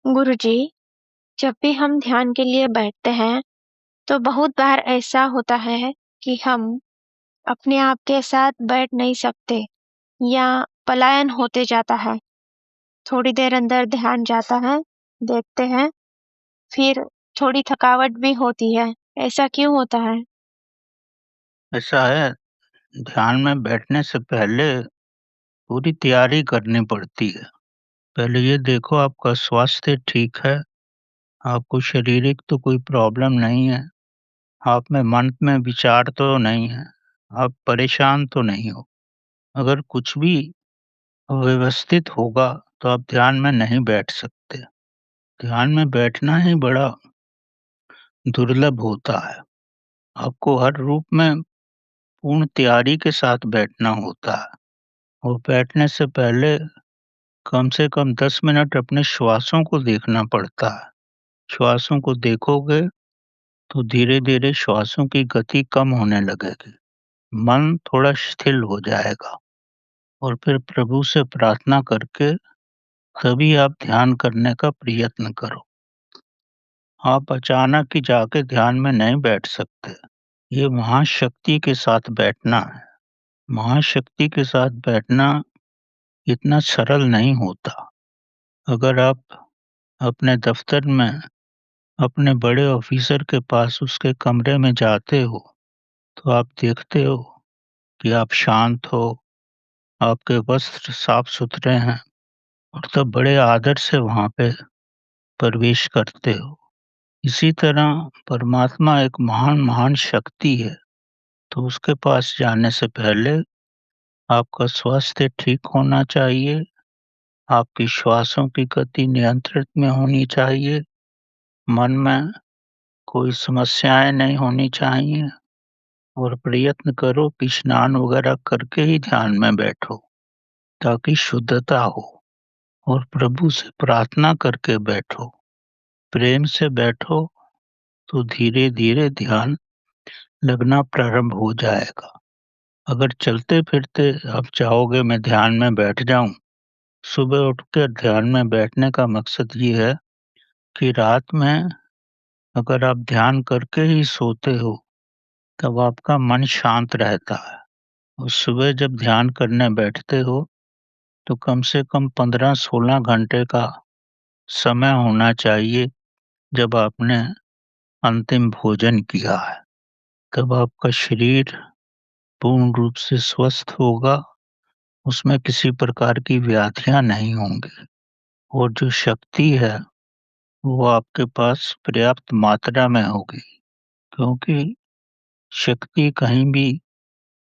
गुरुजी, जब भी हम ध्यान के लिए बैठते हैं, तो बहुत बार ऐसा होता है कि हम अपने आप के साथ बैठ नहीं सकते या पलायन होते जाता है। थोड़ी देर अंदर ध्यान जाता है, देखते हैं, फिर थोड़ी थकावट भी होती है। ऐसा क्यों होता है? ऐसा है, ध्यान में बैठने से पहले पूरी तैयारी करनी पड़ती है। पहले ये देखो आपका स्वास्थ्य ठीक है, आपको शारीरिक तो कोई प्रॉब्लम नहीं है, आप में मन में विचार तो नहीं है, आप परेशान तो नहीं हो। अगर कुछ भी अव्यवस्थित होगा तो आप ध्यान में नहीं बैठ सकते। ध्यान में बैठना ही बड़ा दुर्लभ होता है। आपको हर रूप में पूर्ण तैयारी के साथ बैठना होता है और बैठने से पहले कम से कम 10 मिनट अपने श्वासों को देखना पड़ता है। श्वासों को देखोगे तो धीरे-धीरे श्वासों की गति कम होने लगेगी। मन थोड़ा शिथिल हो जाएगा और फिर प्रभु से प्रार्थना करके तभी आप ध्यान करने का प्रयत्न करो। आप अचानक ही जाके ध्यान में नहीं बैठ सकते। ये महाशक्ति के साथ बैठना है। महाशक्ति के साथ बैठना इतना सरल नहीं होता। अगर आप अपने दफ्तर में अपने बड़े ऑफिसर के पास उसके कमरे में जाते हो, तो आप देखते हो कि आप शांत हो, आपके वस्त्र साफ-सुथरे हैं और तब बड़े आदर से वहाँ पे प्रवेश करते हो। इसी तरह परमात्मा एक महान-महान शक्ति है, तो उसके पास जाने से पहले आपका स्वास्थ्य ठीक होना चाहिए, आपकी श्वासों की गति नियंत्रित में होनी चाहिए, मन में कोई समस्याएँ नहीं होनी चाहिए और प्रयत्न करो कि स्नान वगैरह करके ही ध्यान में बैठो, ताकि शुद्धता हो और प्रभु से प्रार्थना करके बैठो। प्रेम से बैठो तो धीरे-धीरे ध्यान लगना प्रारंभ हो जाएगा। अगर चलते-फिरते आप चाहोगे मैं ध्यान में बैठ जाऊँ, सुबह उठकर ध्यान में बैठने का मकसद ये है कि रात में अगर आप ध्यान करके ही सोते हो, तब आपका मन शांत रहता है और सुबह जब ध्यान करने बैठते हो, तो कम से कम 15-16 घंटे का समय होना चाहिए जब आपने अंतिम भोजन किया है। तब आपका शरीर पूर्ण रूप से स्वस्थ होगा, उसमें किसी प्रकार की व्याधियाँ नहीं होंगी और जो शक्ति है, वो आपके पास पर्याप्त मात्रा में होगी क्योंकि शक्ति कहीं भी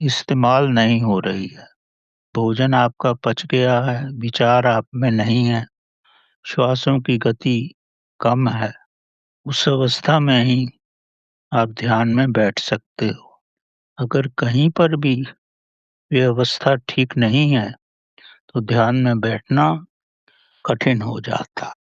इस्तेमाल नहीं हो रही है। भोजन आपका पच गया है, विचार आप में नहीं है, श्वासों की गति कम है, उस अवस्था में ही आप ध्यान में बैठ सकते हो। अगर कहीं पर भी ये अवस्था ठीक नहीं है, तो ध्यान में बैठना कठिन हो जाता।